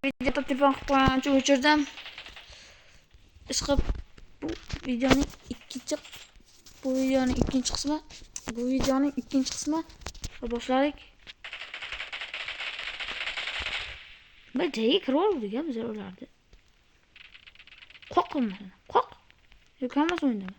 Videoda telefon qilib qo'ygan uchun o'chirdim. Ishqib bu videoning ikkinchi qismi boshladik. Bir joyga kirib oldik biz ularni. Qo'rqmayman. Qo'rq. Yo'q, hammasi o'ynaman.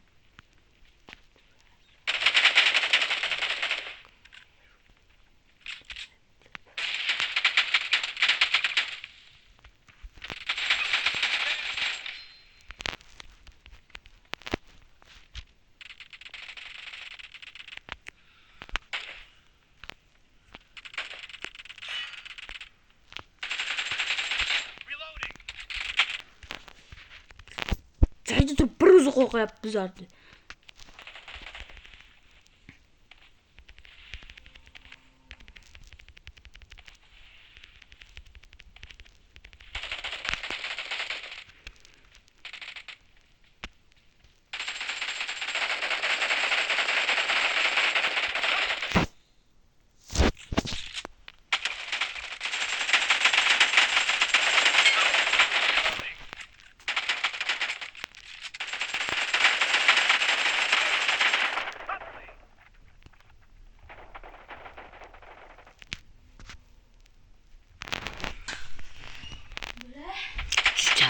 Joyda turib bir o'zi qo'rqyapti bizlarni.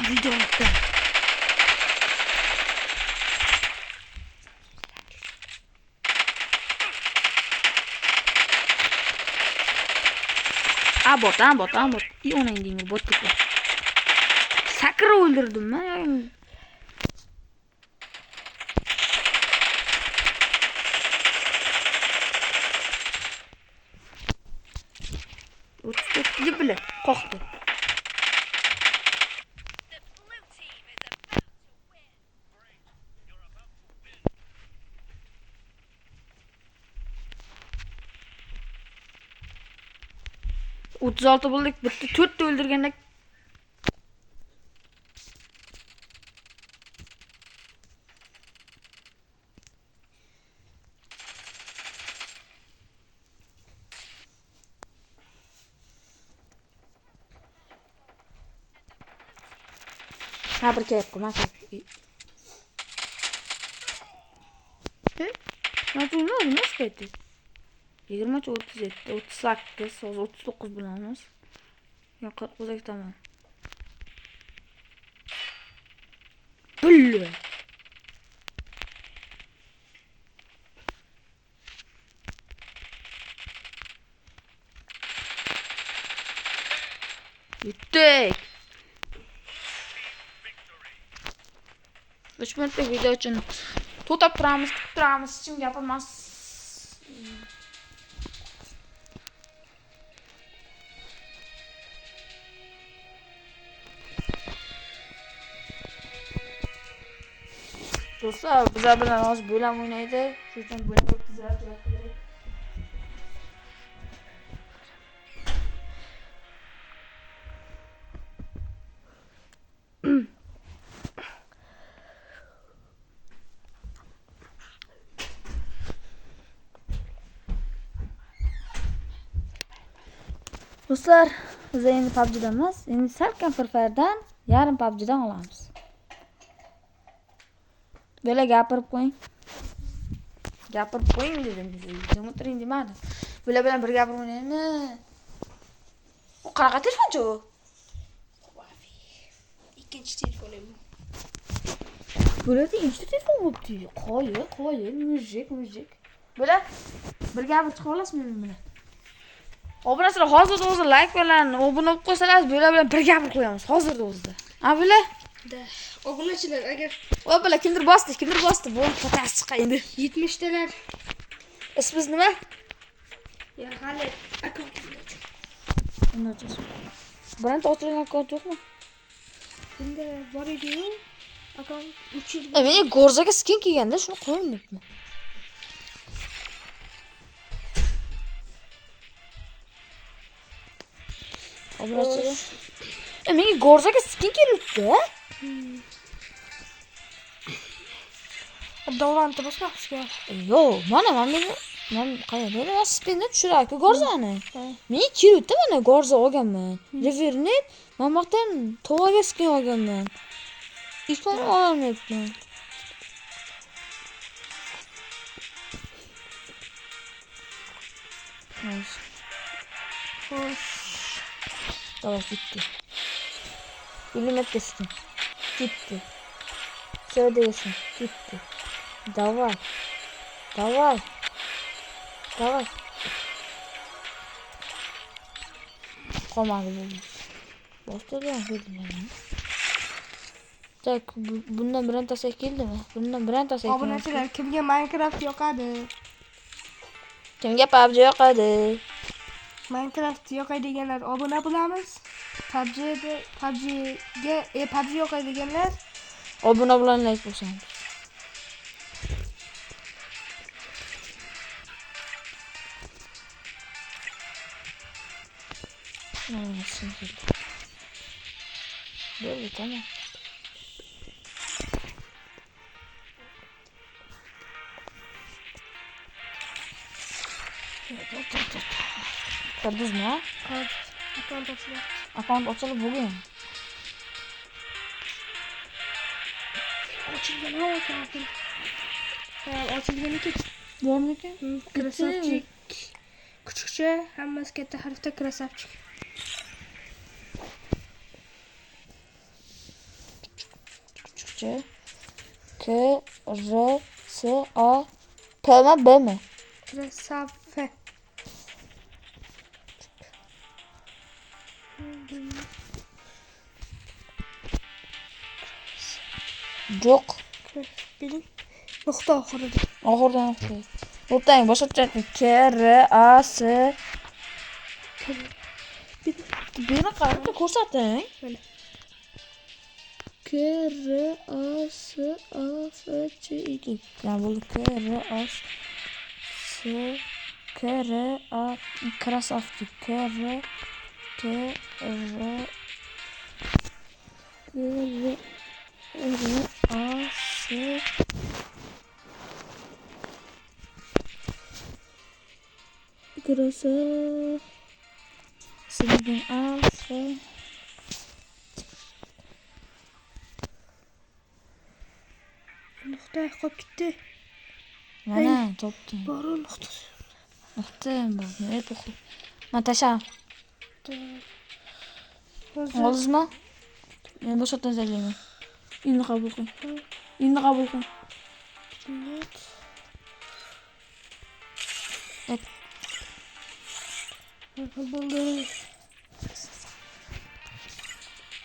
Video attı. Bot. İyi ona indiğim bot tuttu. Sakra öldürdüm ben ya. Gidip bile korktu. Altı bulduk bitti. 4 de öldürgenek. Ha bir kere yapma. Nasıl oldu? Nasıl etti? 20 37, 38, 39 bulamız. Yok 49 tamam. Büllü. Bittik. 3 minutlik video için tutup duramiz için yapılmaz. Dostlar bizler bilen az bölüm oynaydı. Şu yüzden bölüm çok güzel yapıyoruz. Dostlar biz endi PUBG'damiz. Endi salkam Free Fire'dan yarın PUBG'dan olamiz. Böyle gapirib qo'ying. Gapirib qo'ying dedim bize. Jim o'tiring demadim. Böyle bilan bir gapirib o'ynaymi? O qanaqa telefonchi u? İkinci telefonum. Böyle ikkinchi telefon bo'libdi. Qo'yil, mujik. Böyle bir gapirib chiqib olasizmi men bilan? Obunachilar hozirda o'zi like bilan obuna bo'lib qo'ysangiz böyle bilan bir gapirib qo'yamiz. Hozirda o'zida. Ha böyle? Da. Obunachilar agar O böyle kimdir bosdi. Bu patasi chiqay endi. 70 talar. Ismingiz nima? Ya hali akkaunt. Bironta ochilgan akkaunt yo'qmi? Bunda bor edi-yu. Akkaunt 3 yil. Men Gorzaga skin kiyganda shuni qo'ymayapman. Obunachilar. Menga Gorzaga skin kelibdi. Davlantni bosmoqchiga. Yo'q, mana Men qayerda? Men spinni tushirayku gorzani. Men kiribdi mana gorza olganman. Revernet mamaqdan tovaga skin olganman. Ikon olmayapman. Xo'sh. Давай, gitti. Milimetresin. Gitti. Söyleyesin. Gitti. Давай. Давай. Давай. Qolmadi bu. Boshqadan ko'rdim. Tak, bundan birontasi keldimi? Bundan birontasi keldimi? Obunachilar, kimga Minecraft yoqadi? Kimga PUBG yoqadi? Minecraft yoqadiganlar obuna bo'lamiz. PUBG yoqadiganlar Obuna bilan like bo'lsin. Böyle tamam. Gördünüz mü? Akant ochiladi. Akaunt açılıp bugün. Ochilgan akantim. Ochilgan ekan. Bormi ekan? Krasavchik. Kuchukcha, hammasi katta harfda krasavchik. Küçükçe. K, R, S, A. P mi B mi? Krasavfe. Yok. Benim nokta oxirida. Ahırdan okuyayım. Buradayım. Boş atacakım. K, R, A, S. Beni kartı korsatın. Böyle. K, R, A, S, A, F, C, I. Yani bu K, R, A, S, K, R, A, krasavki. K, R, K, R, K, R, R, A, S, krasa, silgin A, S, Nokta qolib ketdi. mana topdim. Boru nokta. Topdim bu. Ne bu? Natasha. Oldingizmi? Men boshqatdan izlayman. Endi qabul qil. Endi qabul qil. Net. Et. Bo'ldi.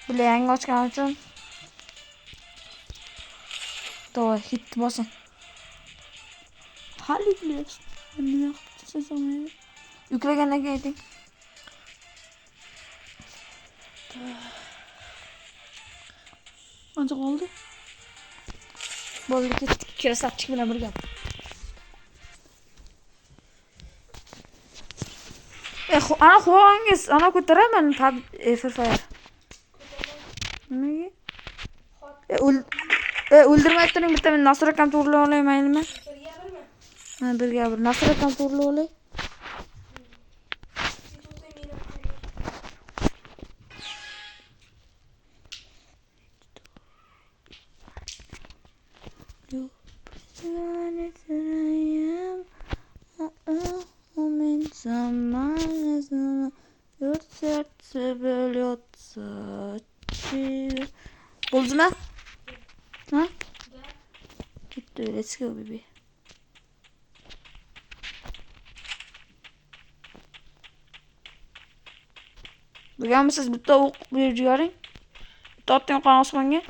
Bular yangi ochgan uchun. Davay, hit bosing. Hali biliyorsun. Nima qilib yuklagandan keyin ayting. Qancha qoldi? Bo'ldi, ketdik. Krasavchik bilan birga. Ana qo'yingiz, ana ko'taraman Free Fire. Nimaga? O'ldirmay turing, bitta men Nasr akam to'g'rilab olay, maylimi? Ha, birga bir Nasr akam to'g'rilab olay. Buldun mu? Ha? Gitti. Let's go baby. Bilganmisiz bitta o'q berib yuboring. Bitta otdan qon osmonga.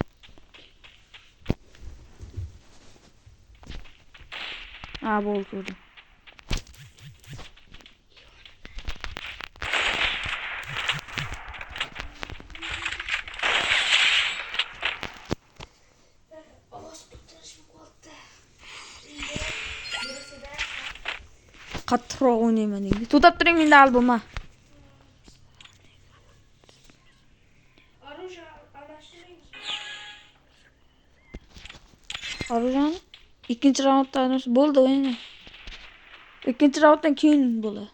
Ha, bo'ldi ko'rdim. Qattiqroq o'ynayman deydi. To'xtab turing menda alboma. Orujani ikkinchi raundda bo'ldi o'yini. Ikkinchi raunddan keyin bo'ladi.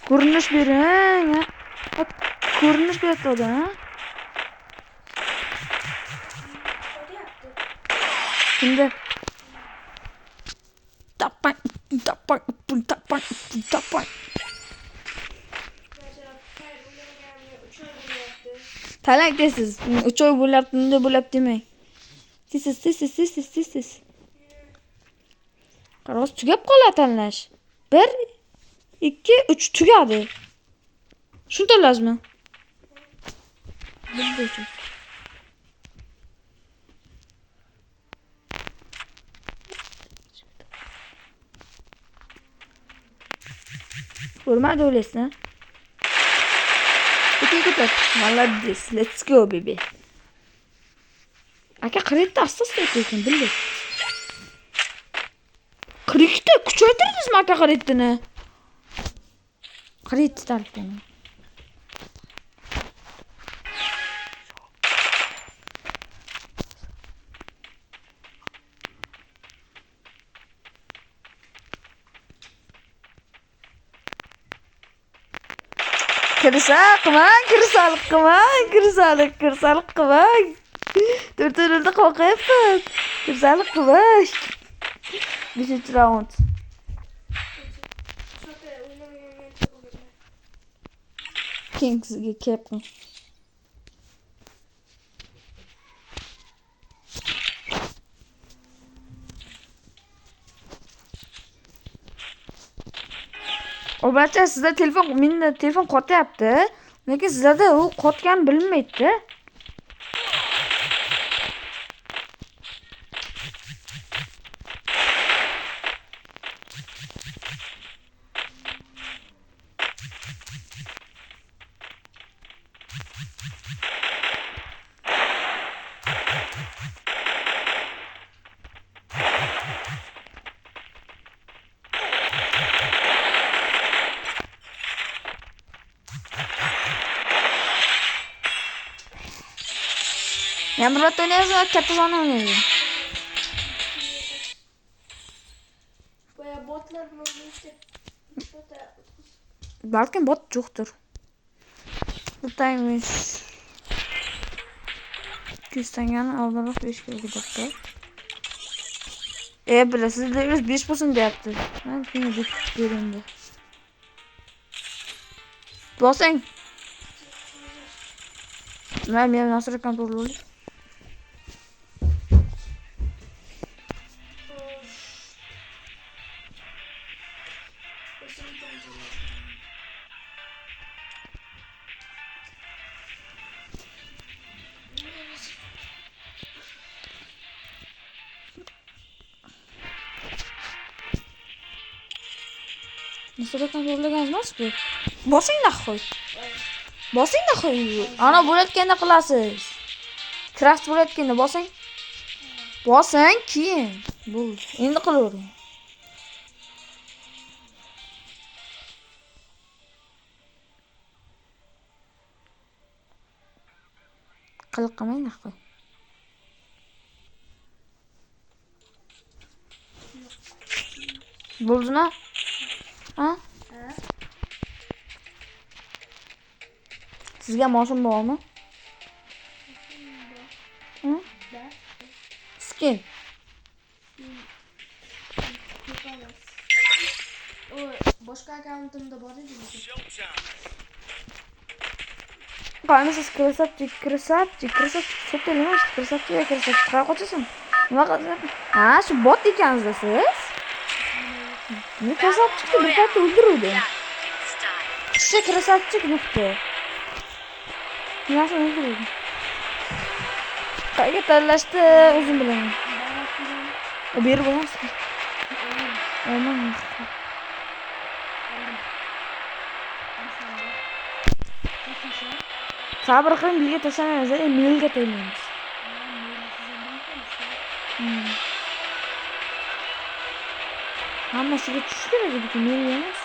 Ko'rinish bering, ha. Ko'rinish beradi, ha. Kimda? Tapang. Talang deysiz. 3 oy bo'lyapti, bunday bo'lyapti demang. Tez. Qaroz tugab qoladi tanlash. 1 2 3 tugadi. Shunday lazmi. Bunday. Ko'rmadi o'ylaysan. Ketar. Молодец. Let's go baby. Aka qirikda asta-asta ekan, bildi. Qirikda kuchaytirdingizmi aka qirikdini? Qirik tarafdan. Kirsalik qilmang. Turturda qo'rqyapman. Kirsalik qilmang. 5-raund. King sizga kepmi? Obacha sizda menda telefon qotyapti. Lekin sizlarda u qotgan bilinmaydi. Yandırlat oynayasın, katta sana oynayasın. Bayağı botlar mı işte? Belki bot yoktur. Buradaymış. 200 tane aldırak 5 kere gidelim. Bile siz de 5% de yaptı. Ben yine bir göründü. Basın. Ben nasıl kontrol oluyor? Nasıl kontrol gelmez ki? Basın nahoy. Basın nahoy. Ana bo'layotganda qilasiz. Craft bo'layotganda basın. Basın keyin. Bu endi qilavering. Qiliq qilmang nahoy. Bo'ldimi? Ha? Sizga moshum bormi? Hı? Skin. O boshqa akkauntimda bor edi. Qani siz krasavchik, so'tda nima ish krasavchik. Qayerga qochasan? Nima qilyapsiz? Ha, shu bot ekansizda siz? Ne krasavchikni bir paytda o'ldiruvdi. Shu krasavchik nuqta. Nasıl öldürüldü? Qayerga tanlashdi o'zim bilaman. Berib olamsizmi? Olmayman. Sabr qiling, bilga tashlamaymiz, milga taylaymiz. Hamma shuga tushish kerak edi, milga emas.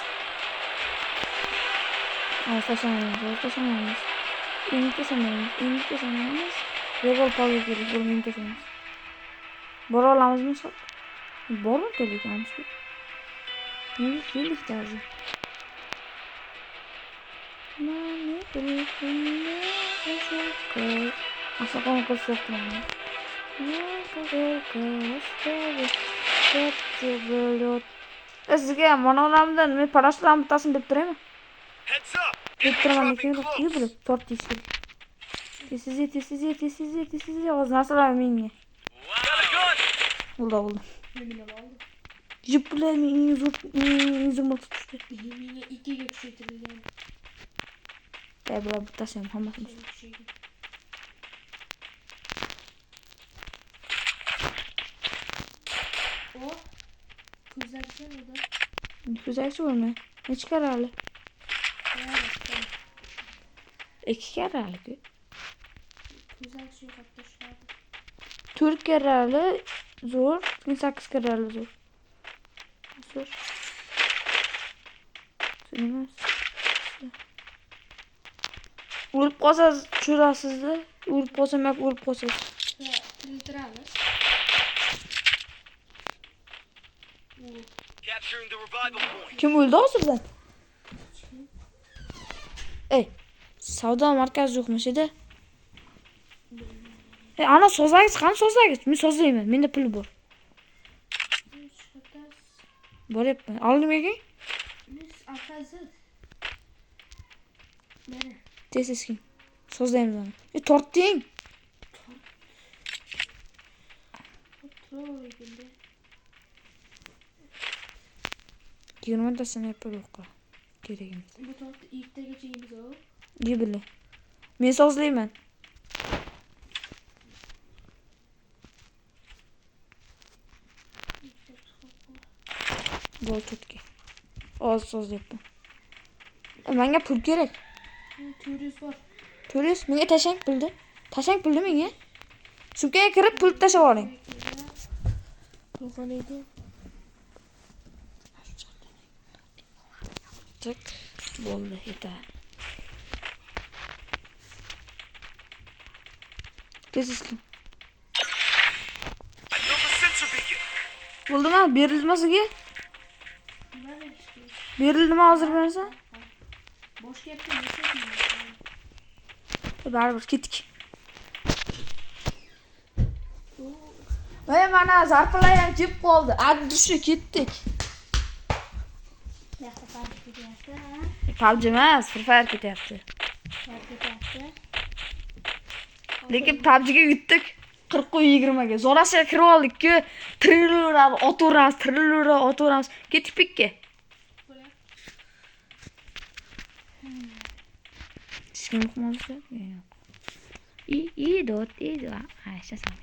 Tashlamaymiz. Endi tashlamaymiz. Regal power kerak, buni tashlamaymiz. Bora olamizmi shu? Bormi kerakamiz? Keldik hozir. Asaqon ko'rsatdim. Sizga monoramdan men parashutlarni bittasini deb turaymi? Heads up! Deb turaman lekin Dropping iyi close. bilib tortish kerak. Tesiz oz narsalar menga. Got a gun! Bo'ldi. Menga oldi. Jiplar menga zo'r tushdi. Menga 2 ga kuchaytirilgan. Bular bittasi ham hammasini. O ko'zakcha edi. Ko'zakchi bo'lmay. Nechi karrali? 2 karrali. Ko'zakcha yo'q hatto shulardi. 4 karrali zo'r, 8 karrali zo'r. Zo'r. Emas. O'lib qolsangiz tushirasiz-da. O'lib qolsam yoki o'lib qolsangiz. Filtramiz. Capturing the revival point. Kim o'ldi hozirdan? Savdo markazi yo'qmish edi. Ana sozlagich, qani sozlagich? Men sozlayman. Menda pul bor. Boryapman. Oldim ekan? Biz afazil. Mana. Tez kim? Sozlaymiz onu. Torting. Troy endi. 20 ta sniper yo'q. Kerak emas. Bu tortni ertagacha yeymiz o. Yebili. Men sozlayman. Bol tutki. Oz sozlayapman. Menga pul kerak. 400 bor. 400 menga tashang pulni. Tashang pulni menga. Sumkaga kirib pul tashab oling. Qolgan edi. Tık. Bo'ldi, yetar. Tez kim? I built a sensor beacon. Bo'ldimi? Berildimi sizga? Mana işte. Berildimi hozir bersa? Boshqa gapga nima Baribir ketdik. Mana zarpalar ham kelib qoldi. Addushi ketdik. Yaxshi farq ketyapti, ha? PUBG emas, Free Fire ketyapti. Farq ketyapti. Lekin PUBG ga yutdik. 40 qo'y 20 ga. Zorasiga kirib oldik-ku. Trillerlarni otaveramiz. Ketdik pikka. Kim muhmonsa? Yo'q. Dot. Ayşe sen.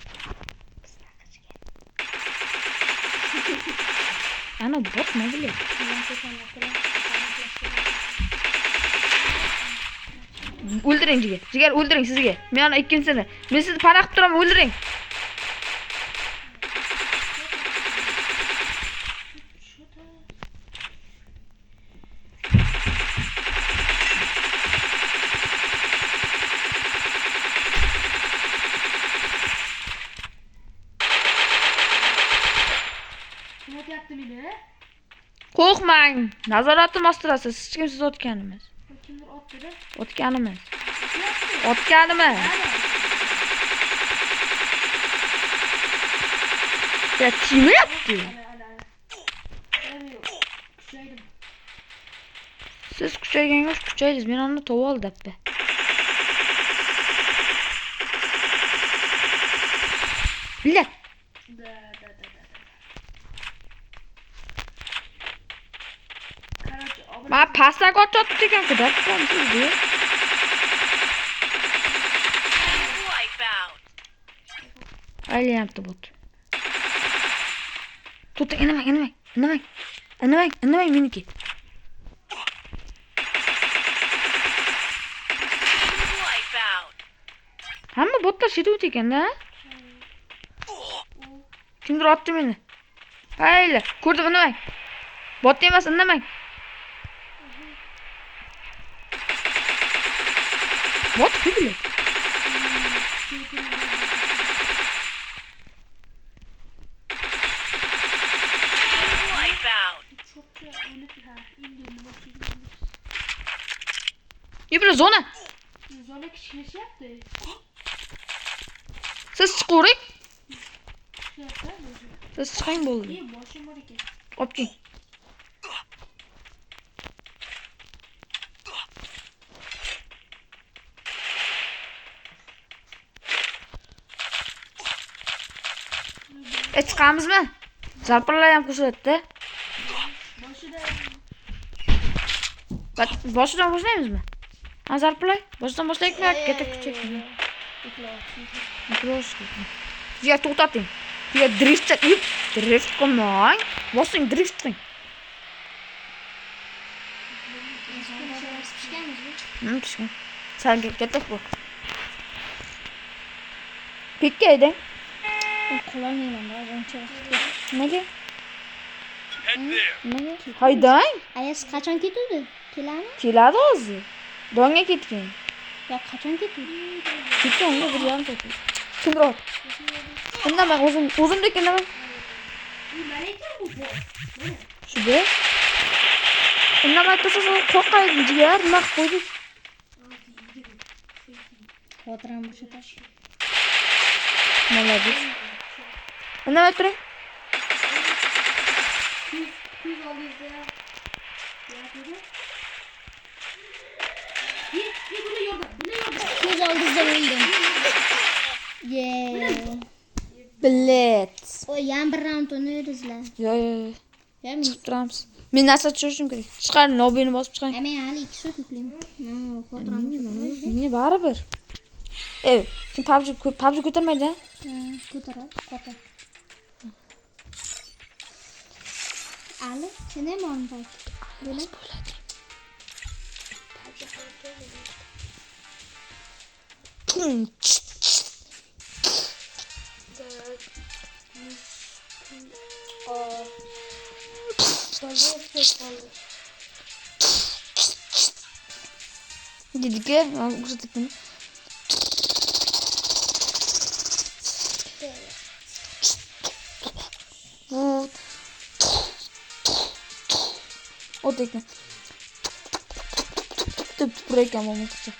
Ana bot ne bileyim. O'ldiring Jigar. Jigar o'ldiring sizga. Men ana ikkinchisini. Men sizni pana qilib turaman, o'ldiring. Kim o'tyapti meni? Qo'rqmang. Nazoratim ostirasiz. Hech kimsiz o'tganimiz. Kimdir otdi-da? O'tganimiz. Ya kim yaptı? Kuchaydim. Siz kuchayganga kuchaysiz. Men uni topib oldim be. Billah. Ma pastga o'tib ekan-ku, daftan sizga. Aylanibdi bot. Tut, inamang meniki. Hamma botlar shetib ekan-da. Kimdir otdi meni. Hayla, ko'rdim, inamang. Bot emas, inamang. What piglet? Wipeout. Çok da öyle ha. İndirme bakayım. Yürü zona. Zona kişnesi yaptı. Siz chiqavering. Şey yaptı mı? Siz chiqing bo'ldi. İyi boşum var ekan. Olib keling. Chiqamizmi? Zarparlar ham qo'shiladida. Boshidan boshlaymizmi? Ha, zarparlar. Boshidan boshlaylikmi yoki keta kuchakmi? Ziya to'xtating. Ziya drift qilmang. Bosing, drift qiling. Pishgan. Sen ketdik bu. Pikka eding. Qololmayman ancha. Nimaga? Head there. Nimaga? Haydang. Ayas qachon ketuvdi? Kelami? Keladi hozir. Donga ketgan. Yo qachon ketuvdi? Ketganga 1,5 soat. Kimroq? Indamay o'zimdek indamay. Mana ekan bu. Shunga. Indamay tursa qo'rqaydi jigar, nima qilib qo'ydik? Xotiram bo'shatash. Молодец. Indamay turing. Ko'z oldingizda. Ko'z oldingizda o'ldim. Bilet. O yan bir round o'ynayrizlar. Yo. Ya men Chiqib turamiz. Men narsa tushirishim kerak. Chiqaring, nobini bosib chiqaring. men hali 2 soat yuklayman. Xotiram Menga baribir. Sen PUBG ko'tarmaydi? ko'taradi. Qo'tar. Ali, seni ham olib bo'ladi. Dediki, ko'rsatdik buni. O'tdikmi? Deb tupurayotgan bo'lmoqchi.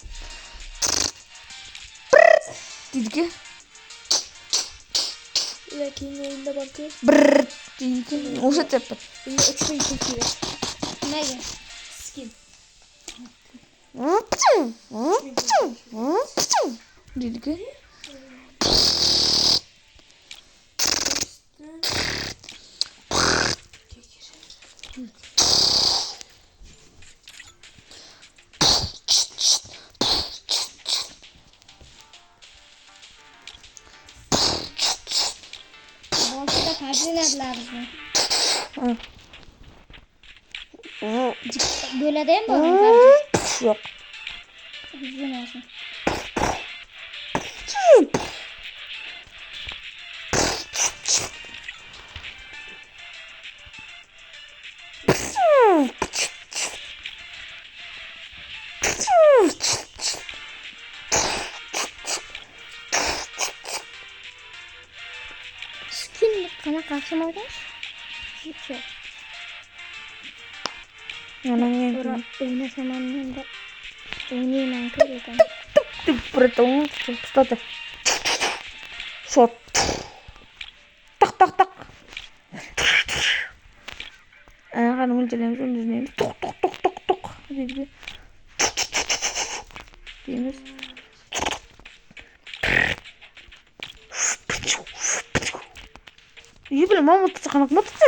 Dediki. Lekin o'yinda borku. Dediki. O'sha teppa. Endi 3 ta yuk kerak. Nimaga? Skin. Dediki. Boshida tajribalarimizni. Bo'ladi ham bormi? Yo'q. Bilmaysan. Skin qanaqa qarshi olgan? Shu. O'ynasam endi o'ynayman-ku lekin. Притом, что-то. Шот. Так. Qani o'lchalaymiz, o'lchalaymiz. To'q. Deydi. Deymiz. Yibili mamut qanaqa motsi?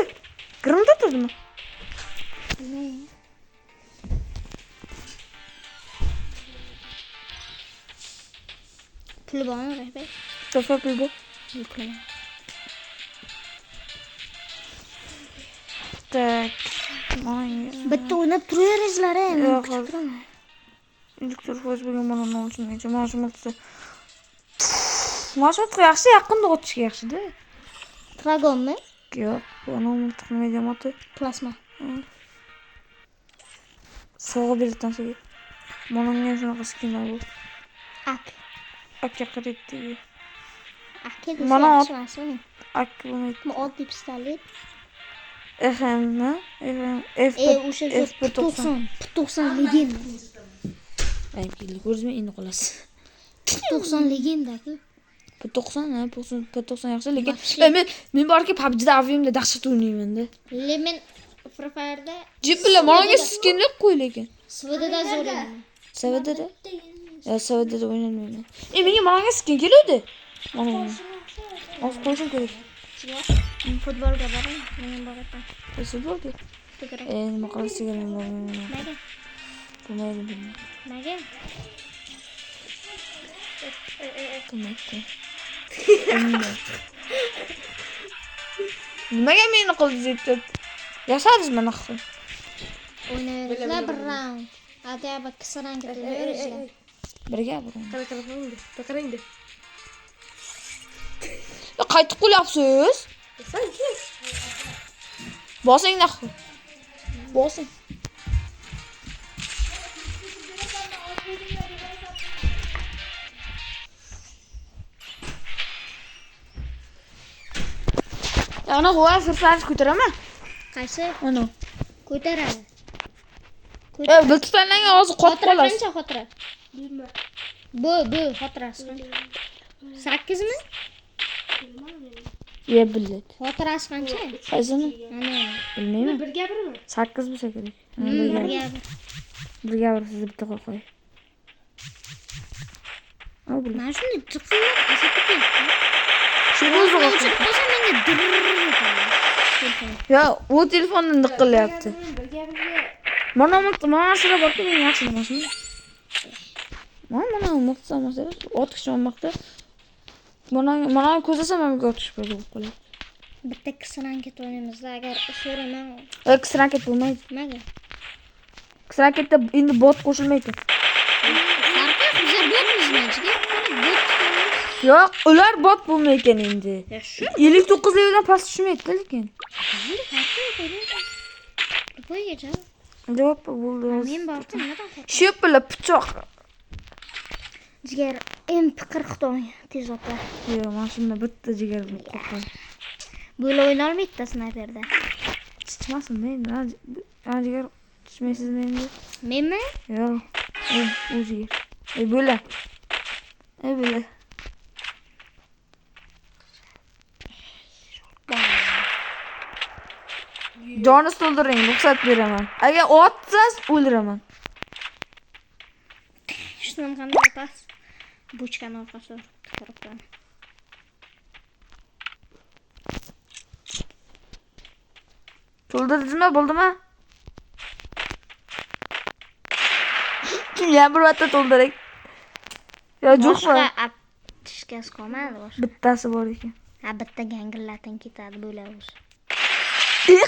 Granata turdimi? Pul bormi, rahbar? To'fa pul bu. Yuklaman. Tak. Bitta o'ynab turaveringizlar, Yo'q, hozir. Elektr foiz bo'lgan mana nima uchun necha mashg'ulotda. Mashg'ulot yaxshi, yaqinda o'tishga yaxshi-da. Dragonmi? Yo'q, bu nomortaq mediamoti. Plasma. Sog'ib berdan sizga. Mana men shunaqa skinlar bu. Ak. Aka qiribdi. Aka Mana desa ot- yaxshimasmi? Aka bo'lmaydi. Bu oddiy pistolet. FM-mi? FM O'sha F90. P90 legenda. Aytdi, ko'rdingmi? Endi qolasiz. P90 legenda-ku. P90, P90 yaxshi, lekin Вообще. men borki PUBG'da aviyimda dahshat o'ynayman-da. Lemin Free Fire'da Jib bilan menga skinlik qo'y lekin. SVD'da zo'rayman. SVD'da? Ya SVD'da o'ynayman. Menga skin keladi. Mana. Oz qo'yishim kerak. Futbolga boring, men boraman. Futbolga. Tugara. Nima qilasiz men bormayman. Nega? Bo'lmaydi. Nega? Qilmaydi. Nimaga meni qildingiz deb? Yashadingizmi naqd? O'ynayverasizlar bir round. Adaba kisaran ketaverasizlar. Birga bo'ling. Qarang-da. Qaytib qo'yapsiz? Sanki. Bosing naqd. Bosing. Ana qo'ya firfarish ko'taraman. Qaysi? Ana. Ko'taradi. Bir tutanlarga hozir qotib Xotira qolasiz. qancha xotira? Bu xotirasi qancha? 8 mi? Ye biladi. Xotirasi qancha? Qaysini? Ana. Bilmayman. Bir gapirma. 8 bo'lsa kerak. Birga. Bir sizni bitta qo'y. Al bu. Mana shunday jiqillab asabga Shu o'zi o'chirib qo'ysam menga dirr. Ya, u telefondan diqqillayapti. Mana shuna borki men yaxshi emasmi? Mana muqsa masala, otqish olmoqda. Mana ko'zlasam menga otish bo'lib qoladi. Bitta kisaranket o'ynaymizda agar so'raman. Kisranket bo'lmaydi. Nimaga? Kisranketda endi bot qo'shilmaydi. Farqi bizlar botmizmi? Bot. Yo'q, ular bot bo'lmaydi endi. Ya shu 59 leveldan past tushmaydi lekin. Qo'ygacha. Javob bo'ldi. Men bordim, nimadan qo'rqaman? Shu bilan pichoq. Jigar MP40 don tez ota. Yo'q, men shundan bitta jigar bilan qo'rqaman. Bo'la o'yna olmaydi snayperda. Chiqmasin men. Jigar tushmaysizmi endi? Menmi? Yo'q. U jigar. Bo'la. Bo'la. Jonni to'ldiring, ruxsat beraman. Agar otsangiz o'ldiraman. Shundan qanday pas? Bochkani orqasiga turibman. To'ldirdingizmi, bo'ldimi? Ya bir marta to'ldiring. Yo, jo'qmi? Tishkas qolmadi boshqa. Bittasi bor ekan. Ha, bitta gangillatin ketadi bo'laversa.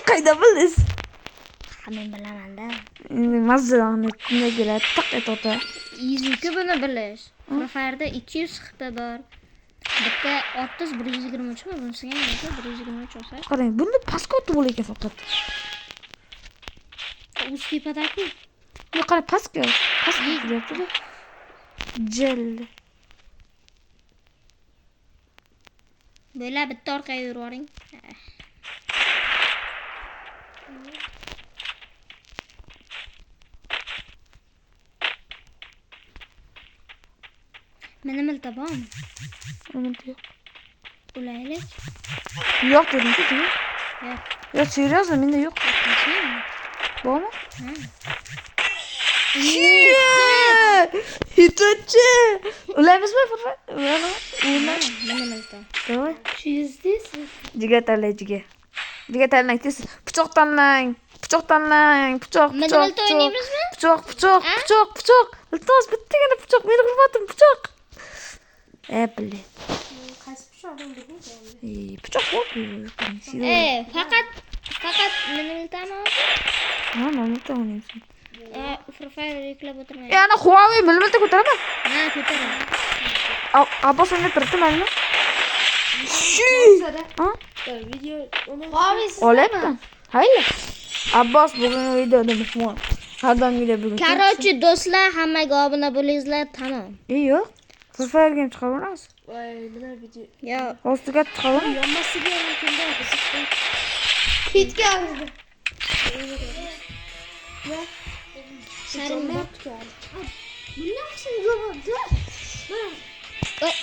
Qayda bildingiz? Ha, men bilaman-da. Endi mazzalarni shunday keladi, taq etadi. Easy-ku buni bilish. Free Fire'da 200 xp bor. Bitta 30 123 mi? Bunisiga nima 123 olsa? Qarang, bunda paskot bo'lar ekan faqat. Ustipada-ku. Bu qara pastga. Pastga deyapti-da. Jel. Bo'la bitta orqaga yurib oring. Meni milta bormi? Yo'q. Ulaylik. Yo'q dedim-ku, yo'q. Yo'q. Yo'q, seriously, menda yo'q. Bormi? Ha. Hitochi. Ulaymizmi furfa? Ulaymi? Meni milta. Davay. Shu yuzdingiz? Jigar tanlang, jigar. Jigar tanlang, tez. Pichoq tanlang. Pichoq tanlang. Pichoq, Meni pichoq. milta o'ynaymizmi? Pichoq. Iltimos, bittagina pichoq. Meni hurmatim, pichoq. Bildi. Qaysi pichoq bo'ldingiz? Pichoq bor-ku. Faqat meni miltami hozir? Mana milta o'ynaysan. Free Fire yuklab o'tirmayman. Ana Huawei milta ko'taraman. Ha, ko'taraman. Abbos unga turibdi mana. Shu. Ha? Video Olyapti. Hayli. Abbos bugun videoda mehmon. Har doimgidek bugun. Короче, do'stlar, hammaga obuna bo'lingizlar, tamom. Yo'q. Free Fire game chiqaraveramiz. Voy, nima video? Yo, Ostiga chiqaraveramiz. Yonmasiga mumkinda bizga. pitga oldi. Sarimlar. Bundan qilsin zo'rda. Voy,